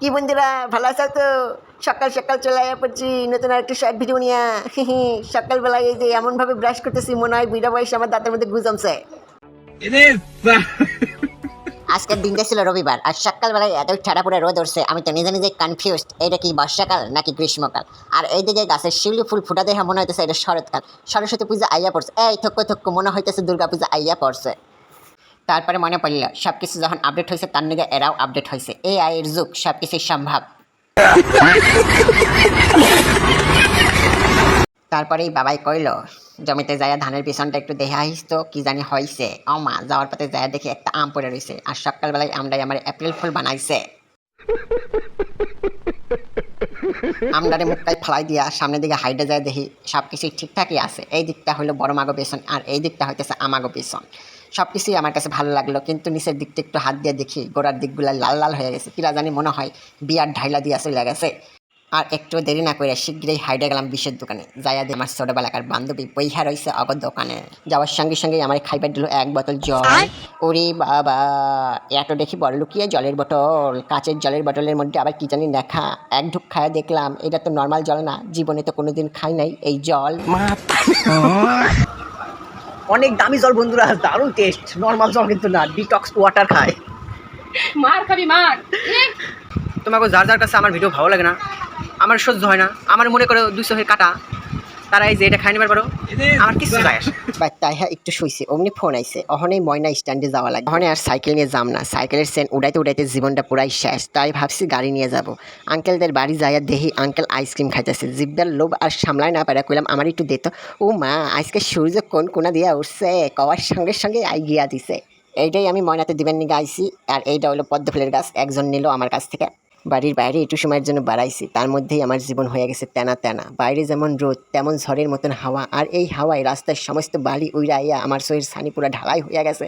কি বন্ধুরা ভালো আছো তো? সকাল সকাল চলে পড়ছি নতুন আরেকটা শর্ট ভিডিও নিয়ে। সকালবেলায় এই যে এমনভাবে ব্রাশ করতেছি মনে হয় বুড়া বয়সে আমার দাঁতের মধ্যে ঘুষ জমছে। আজকের দিনটা ছিল রবিবার আর সকালবেলায় এত ঠাড়া পড়ে রোদ উঠছে, আমি তো নিজে নিজে কনফিউজড এটা কি বর্ষাকাল নাকি গ্রীষ্মকাল। আর এইদিকে গাছের শিউলি ফুল ফুটা দেখে মনে হইতেছে এটা শরৎকাল, সরস্বতী পূজা আইয়া পড়ছে। এই থক্কো থক্কো মনে হইতেছে দুর্গা পূজা আইয়া পড়ছে। তারপরে মনে পড়ল সব কিছু যখন আপডেট হয়েছে তার নিগে এরাও আপডেট হয়েছে, AI এর যুগ, সব কিছুই সম্ভব। তারপরেই বাবাই কইল জমিতে যাইয়া ধানের পিছনটা একটু দেখে আহিস তো কি জানি হয়েছে। মা যাওয়ার পথে যাইয়া দেখি একটা আম পড়ে রয়েছে আর সকালবেলায় আমরাই আমার এপ্রিল ফুল বানাইছে। আমরারে মুখটাই ফালাই দিয়া সামনের দিকে হাইডে যায় দেখি সব কিছুই ঠিকঠাকই আছে। এই দিকটা হলো বড় মাগো পেছন আর এই দিকটা হইতেছে আমাগো পেছন। সব কিছুই আমার কাছে ভালো লাগলো, কিন্তু নিচের দিকটা একটু হাত দিয়ে দেখি গোড়ার দিকগুলো লাল লাল হয়ে গেছে, কিরা জানি মনে হয় বিয়ার ঢাইলা দিয়ে চলে গেছে। আর একটু দেরি না করে শীঘ্রই হাইডে গেলাম বিষের দোকানে, যাইয়া দিয়ে আমার ছোটবেলাকার বান্ধবী বইহা রয়েছে অগর দোকানে। যাওয়ার সঙ্গে সঙ্গে আমার খাইবার দিল এক বোতল জল। ওরে বাবা, এত দেখি বড় লুকিয়ে জলের বোতল, কাচের জলের বোতলের মধ্যে আবার কি জানি লেখা। এক ঢুক খায়া দেখলাম এটা তো নর্মাল জল না, জীবনে তো কোনোদিন খাই নাই এই জল। অনেক দামি জল বন্ধুরা, দারুণ টেস্ট। নর্মাল জল কিন্তু না, ডিটক্স ওয়াটার খায়। মার খাবি মার। তোমাকে যার যার কাছে আমার ভিডিও ভালো লাগে না, আমার সহ্য হয় না, আমার মনে করো 200 হয়ে কাটা, তারা এই যে এটা খাই নেবার পারো, আমার কিছু যায় আসে। তাই হ্যাঁ একটু শুইছে অমনি ফোন আইছে, অহনেই ময়না স্ট্যান্ডে যাওয়া লাগে। অহনে আর সাইকেল নিয়ে যাম না, সাইকেলের সেন উড়াইতে উড়াইতে জীবনটা পুরাই শেষ। তাই ভাবছি গাড়ি নিয়ে যাব। আঙ্কেলদের বাড়ি যাইয়া দেখি আঙ্কেল আইসক্রিম খাইতেছে, জিব্বার লোভ আর সামলায় না পারা কইলাম আমার একটু দিত। ও মা, আজকে সূর্য কোন কোনা দিয়া উঠছে, কওয়ার সঙ্গে সঙ্গে আই গিয়া দিছে। এইটাই আমি ময়নাতে দিবেন নিয়ে আইছি। আর এইটা হলো পদ্ম ফুলের গাছ, একজন নিল আমার কাছ থেকে। বাড়ির বাইরে একটু সময়ের জন্য বাড়াইছি, তার মধ্যেই আমার জীবন হয়ে গেছে তেনা তেনা। বাইরে যেমন রোদ তেমন ঝড়ের মতন হাওয়া, আর এই হাওয়ায় রাস্তার সমস্ত বালি উড়াইয়া আমার শরীর ছানি পুরা ঢালাই হইয়া গেছে।